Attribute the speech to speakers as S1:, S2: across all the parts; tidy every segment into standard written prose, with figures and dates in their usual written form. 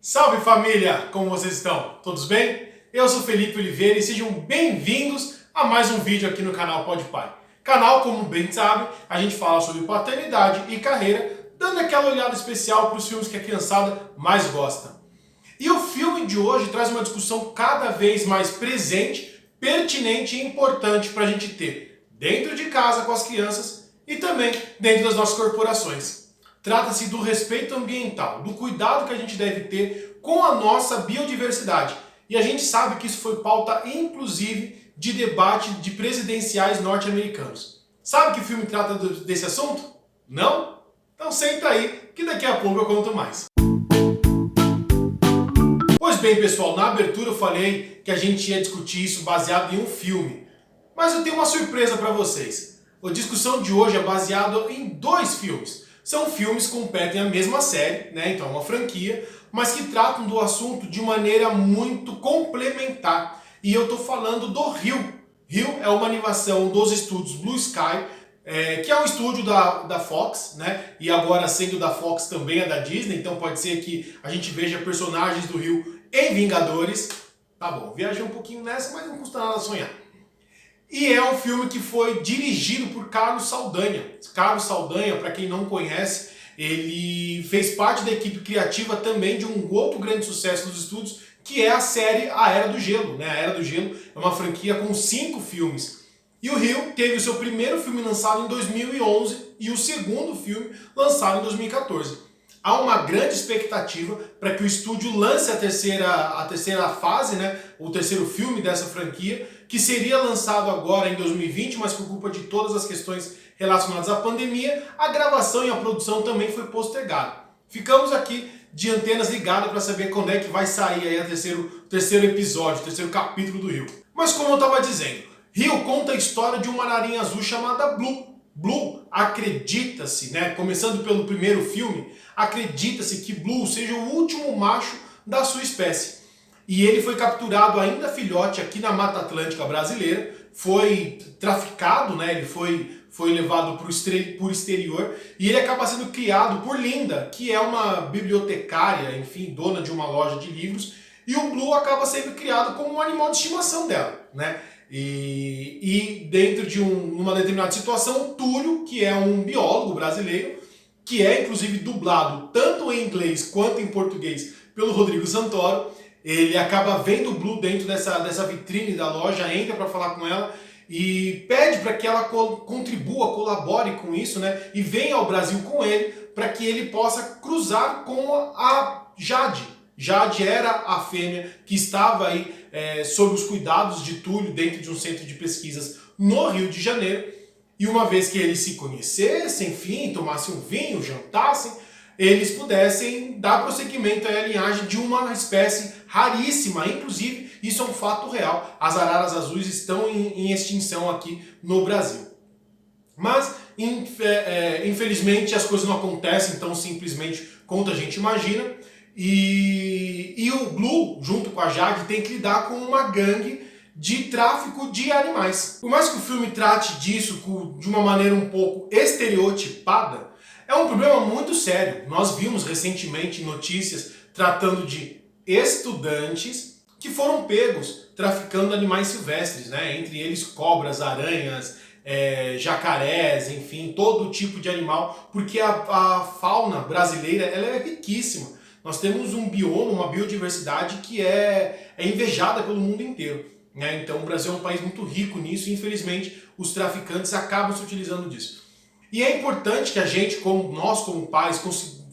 S1: Salve família! Como vocês estão? Todos bem? Eu sou Felipe Oliveira e sejam bem-vindos a mais um vídeo aqui no canal Pode Pai. Canal, como bem sabe, a gente fala sobre paternidade e carreira, dando aquela olhada especial para os filmes que a criançada mais gosta. E o filme de hoje traz uma discussão cada vez mais presente, pertinente e importante para a gente ter dentro de casa com as crianças e também dentro das nossas corporações. Trata-se do respeito ambiental, do cuidado que a gente deve ter com a nossa biodiversidade. E a gente sabe que isso foi pauta, inclusive, de debate de presidenciais norte-americanos. Sabe que filme trata desse assunto? Não? Então senta aí, que daqui a pouco eu conto mais. Pois bem, pessoal, na abertura eu falei que a gente ia discutir isso baseado em um filme. Mas eu tenho uma surpresa para vocês. A discussão de hoje é baseada em dois filmes. São filmes que competem a mesma série, né? Então é uma franquia, mas que tratam do assunto de maneira muito complementar. E eu estou falando do Rio. Rio é uma animação dos estúdios Blue Sky, que é um estúdio da Fox, né? E agora sendo da Fox também é da Disney, então pode ser que a gente veja personagens do Rio em Vingadores. Tá bom, viajei um pouquinho nessa, mas não custa nada sonhar. E é um filme que foi dirigido por Carlos Saldanha. Carlos Saldanha, para quem não conhece, ele fez parte da equipe criativa também de um outro grande sucesso dos estúdios, que é a série A Era do Gelo. Né? A Era do Gelo é uma franquia com 5 filmes. E o Rio teve o seu primeiro filme lançado em 2011 e o segundo filme lançado em 2014. Há uma grande expectativa para que o estúdio lance a terceira fase, né, o terceiro filme dessa franquia, que seria lançado agora em 2020, mas por culpa de todas as questões relacionadas à pandemia, a gravação e a produção também foi postergada. Ficamos aqui de antenas ligadas para saber quando é que vai sair aí o terceiro episódio, o terceiro capítulo do Rio. Mas como eu estava dizendo, Rio conta a história de uma ararinha azul chamada Blue. Blue, acredita-se, né, começando pelo primeiro filme, acredita-se que Blue seja o último macho da sua espécie. E ele foi capturado ainda filhote aqui na Mata Atlântica brasileira, foi traficado, né, ele foi levado para o exterior e ele acaba sendo criado por Linda, que é uma bibliotecária, enfim, dona de uma loja de livros, e o Blue acaba sendo criado como um animal de estimação dela, né? E dentro de uma determinada situação, o Túlio, que é um biólogo brasileiro, que é inclusive dublado tanto em inglês quanto em português pelo Rodrigo Santoro, ele acaba vendo o Blue dentro dessa vitrine da loja, entra para falar com ela e pede para que ela contribua, colabore com isso, né? E venha ao Brasil com ele para que ele possa cruzar com a Jade. Jade era a fêmea que estava aí sob os cuidados de Túlio dentro de um centro de pesquisas no Rio de Janeiro. E uma vez que eles se conhecessem, enfim, tomassem um vinho, jantassem, eles pudessem dar prosseguimento à linhagem de uma espécie raríssima. Inclusive, isso é um fato real. As araras azuis estão em extinção aqui no Brasil. Mas, infelizmente, as coisas não acontecem tão simplesmente quanto a gente imagina. E o Blue, junto com a Jade, tem que lidar com uma gangue de tráfico de animais. Por mais que o filme trate disso de uma maneira um pouco estereotipada, é um problema muito sério. Nós vimos recentemente notícias tratando de estudantes que foram pegos traficando animais silvestres, né? Entre eles cobras, aranhas, jacarés, enfim, todo tipo de animal, porque a fauna brasileira ela é riquíssima. Nós temos um bioma, uma biodiversidade que é invejada pelo mundo inteiro. Né? Então o Brasil é um país muito rico nisso e infelizmente os traficantes acabam se utilizando disso. E é importante que a gente, nós como pais,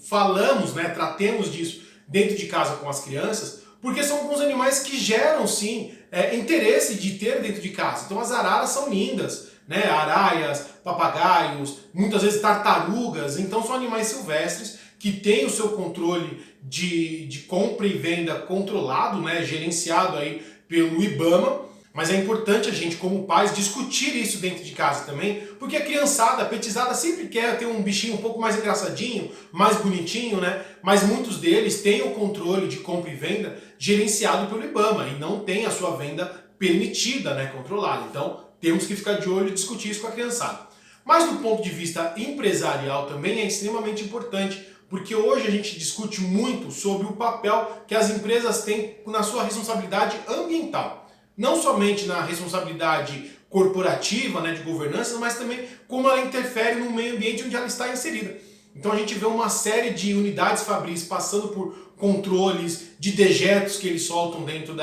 S1: falamos, né, tratemos disso dentro de casa com as crianças, porque são alguns animais que geram sim interesse de ter dentro de casa. Então as araras são lindas, né? Araias, papagaios, muitas vezes tartarugas, então são animais silvestres que têm o seu controle de compra e venda controlado, né, gerenciado aí pelo IBAMA, mas é importante a gente, como pais, discutir isso dentro de casa também, porque a criançada, a petizada sempre quer ter um bichinho um pouco mais engraçadinho, mais bonitinho, né? Mas muitos deles têm o controle de compra e venda gerenciado pelo IBAMA e não tem a sua venda permitida, né, controlada. Então temos que ficar de olho e discutir isso com a criançada. Mas do ponto de vista empresarial também é extremamente importante, Porque hoje a gente discute muito sobre o papel que as empresas têm na sua responsabilidade ambiental. Não somente na responsabilidade corporativa, né, de governança, mas também como ela interfere no meio ambiente onde ela está inserida. Então a gente vê uma série de unidades fabris passando por controles de dejetos que eles soltam dentro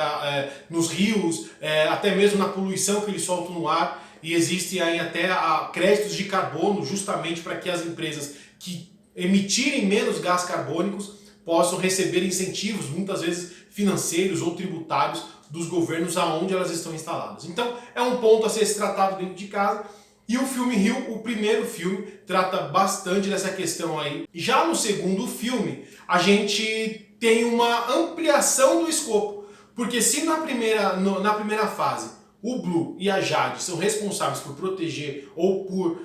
S1: nos rios, até mesmo na poluição que eles soltam no ar, e existem aí até créditos de carbono justamente para que as empresas que emitirem menos gás carbônicos possam receber incentivos, muitas vezes financeiros ou tributários, dos governos aonde elas estão instaladas. Então é um ponto a ser tratado dentro de casa. E o filme Rio, o primeiro filme, trata bastante dessa questão aí. Já no segundo filme, a gente tem uma ampliação do escopo. Porque se na primeira fase o Blue e a Jade são responsáveis por proteger ou por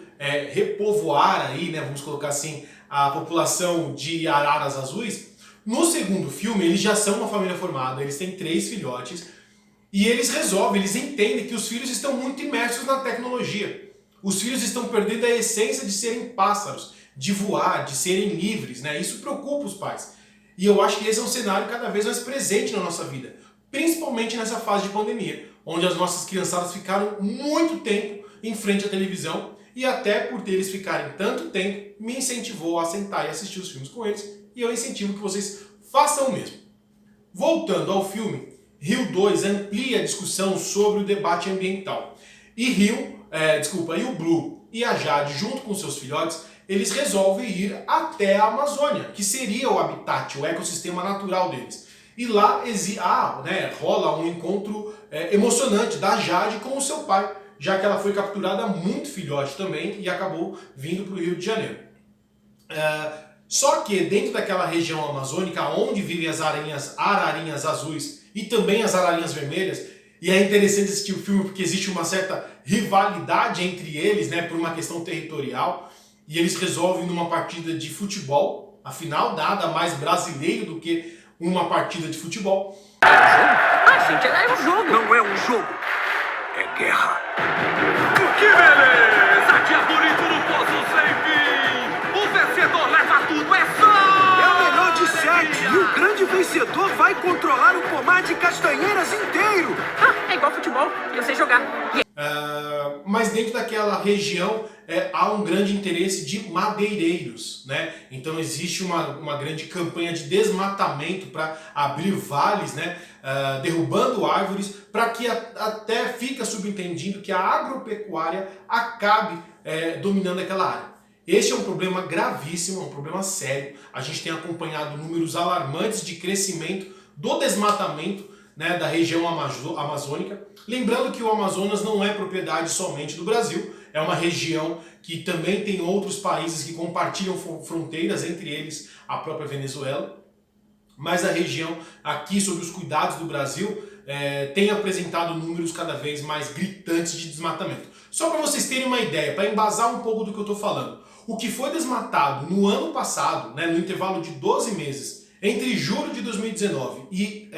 S1: repovoar aí, né, vamos colocar assim, a população de araras azuis, no segundo filme eles já são uma família formada, eles têm 3 filhotes e eles resolvem, eles entendem que os filhos estão muito imersos na tecnologia. Os filhos estão perdendo a essência de serem pássaros, de voar, de serem livres, né? Isso preocupa os pais. E eu acho que esse é um cenário cada vez mais presente na nossa vida, principalmente nessa fase de pandemia, onde as nossas criançadas ficaram muito tempo em frente à televisão e até por eles ficarem tanto tempo, me incentivou a sentar e assistir os filmes com eles e eu incentivo que vocês façam o mesmo. Voltando ao filme, Rio 2 amplia a discussão sobre o debate ambiental. E o Blue e a Jade, junto com seus filhotes, eles resolvem ir até a Amazônia, que seria o habitat, o ecossistema natural deles. E lá rola um encontro emocionante da Jade com o seu pai, já que ela foi capturada muito filhote também e acabou vindo para o Rio de Janeiro. Só que dentro daquela região amazônica, onde vivem as ararinhas azuis e também as ararinhas vermelhas, e é interessante assistir o filme porque existe uma certa rivalidade entre eles, né, por uma questão territorial, e eles resolvem numa partida de futebol, afinal nada mais brasileiro do que uma partida de futebol.
S2: Gente, é um jogo. Não é um jogo, é guerra. Que beleza! Dia bonito no poço sem fim! O vencedor leva tudo, é só!
S3: É o melhor de 7 e o grande vencedor vai controlar o pomar de castanheiras inteiro!
S2: É igual futebol, eu sei jogar.
S1: Mas dentro daquela região há um grande interesse de madeireiros, né? Então existe uma grande campanha de desmatamento para abrir vales, né? Derrubando árvores, para que até fica subentendido que a agropecuária acabe dominando aquela área. Este é um problema gravíssimo, é um problema sério. A gente tem acompanhado números alarmantes de crescimento do desmatamento, né, da região amazônica. Lembrando que o Amazonas não é propriedade somente do Brasil, é uma região que também tem outros países que compartilham fronteiras, entre eles a própria Venezuela. Mas a região aqui, sob os cuidados do Brasil, tem apresentado números cada vez mais gritantes de desmatamento. Só para vocês terem uma ideia, para embasar um pouco do que eu estou falando, o que foi desmatado no ano passado, né, no intervalo de 12 meses, entre julho de 2019 e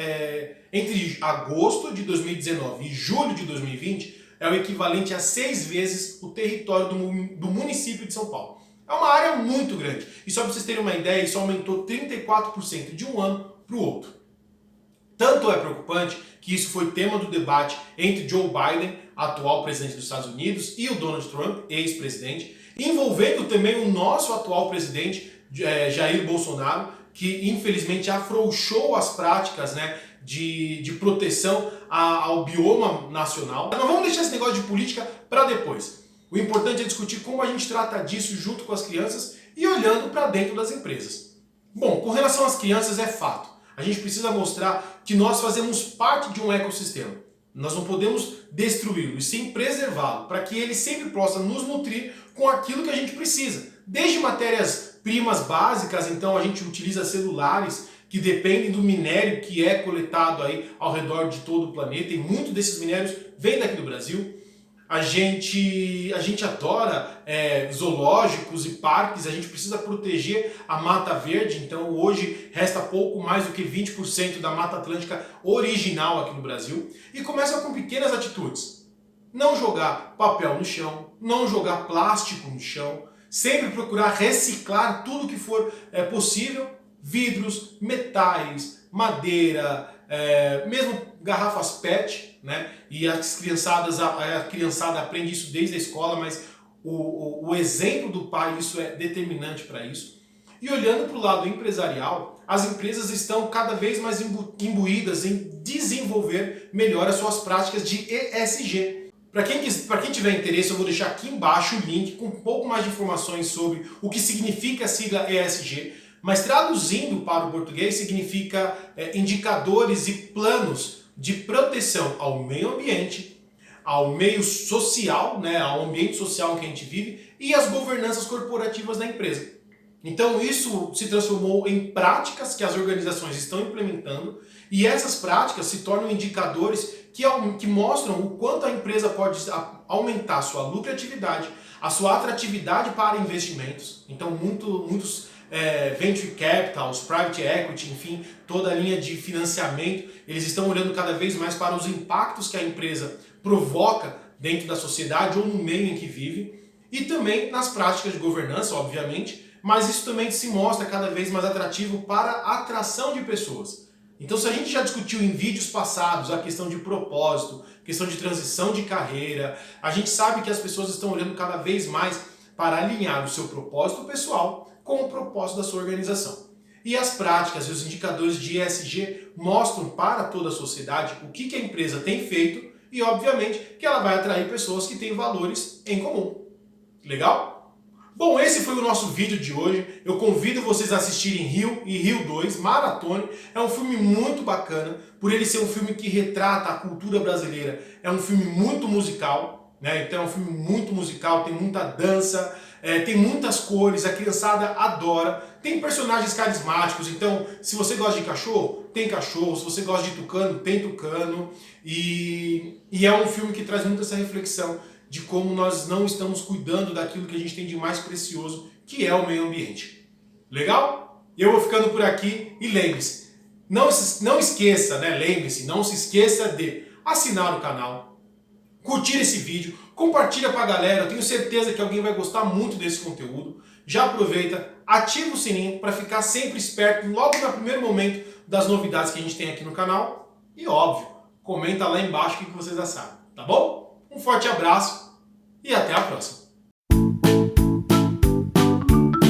S1: entre agosto de 2019 e julho de 2020, é o equivalente a 6 vezes o território do município de São Paulo. É uma área muito grande. E só para vocês terem uma ideia, isso aumentou 34% de um ano para o outro. Tanto é preocupante que isso foi tema do debate entre Joe Biden, atual presidente dos Estados Unidos, e o Donald Trump, ex-presidente, envolvendo também o nosso atual presidente, Jair Bolsonaro, que infelizmente afrouxou as práticas, né, de proteção ao bioma nacional. Mas vamos deixar esse negócio de política para depois. O importante é discutir como a gente trata disso junto com as crianças e olhando para dentro das empresas. Bom, com relação às crianças é fato. A gente precisa mostrar que nós fazemos parte de um ecossistema. Nós não podemos destruí-lo, e sim preservá-lo, para que ele sempre possa nos nutrir com aquilo que a gente precisa. Desde matérias-primas básicas, então a gente utiliza celulares que dependem do minério que é coletado aí ao redor de todo o planeta, e muitos desses minérios vêm daqui do Brasil. A gente adora zoológicos e parques, a gente precisa proteger a Mata Verde, então hoje resta pouco mais do que 20% da Mata Atlântica original aqui no Brasil. E começa com pequenas atitudes. Não jogar papel no chão, não jogar plástico no chão, Sempre procurar reciclar tudo que for possível, vidros, metais, madeira, mesmo garrafas PET, né? E a criançada aprende isso desde a escola, mas o exemplo do pai, isso é determinante para isso. E olhando para o lado empresarial, as empresas estão cada vez mais imbuídas em desenvolver melhor as suas práticas de ESG. Para quem tiver interesse, eu vou deixar aqui embaixo o link com um pouco mais de informações sobre o que significa a sigla ESG, mas traduzindo para o português significa indicadores e planos de proteção ao meio ambiente, ao meio social, né, ao ambiente social em que a gente vive e às governanças corporativas da empresa. Então isso se transformou em práticas que as organizações estão implementando e essas práticas se tornam indicadores que mostram o quanto a empresa pode aumentar a sua lucratividade, a sua atratividade para investimentos. Então muitos venture capitals, private equity, enfim, toda a linha de financiamento, eles estão olhando cada vez mais para os impactos que a empresa provoca dentro da sociedade ou no meio em que vive e também nas práticas de governança, obviamente, mas isso também se mostra cada vez mais atrativo para a atração de pessoas. Então, se a gente já discutiu em vídeos passados a questão de propósito, questão de transição de carreira, a gente sabe que as pessoas estão olhando cada vez mais para alinhar o seu propósito pessoal com o propósito da sua organização. E as práticas e os indicadores de ESG mostram para toda a sociedade o que a empresa tem feito e, obviamente, que ela vai atrair pessoas que têm valores em comum. Legal? Bom, esse foi o nosso vídeo de hoje. Eu convido vocês a assistirem Rio e Rio 2, Maratone. É um filme muito bacana, por ele ser um filme que retrata a cultura brasileira. É um filme muito musical, né? Então é um filme muito musical, tem muita dança, tem muitas cores, a criançada adora. Tem personagens carismáticos, então se você gosta de cachorro, tem cachorro. Se você gosta de tucano, tem tucano. E é um filme que traz muito essa reflexão de como nós não estamos cuidando daquilo que a gente tem de mais precioso, que é o meio ambiente. Legal? Eu vou ficando por aqui e lembre-se, não esqueça, né? Lembre-se, não se esqueça de assinar o canal, curtir esse vídeo, compartilha pra galera, eu tenho certeza que alguém vai gostar muito desse conteúdo. Já aproveita, ativa o sininho para ficar sempre esperto logo no primeiro momento das novidades que a gente tem aqui no canal. E óbvio, comenta lá embaixo o que vocês acharam, tá bom? Um forte abraço e até a próxima!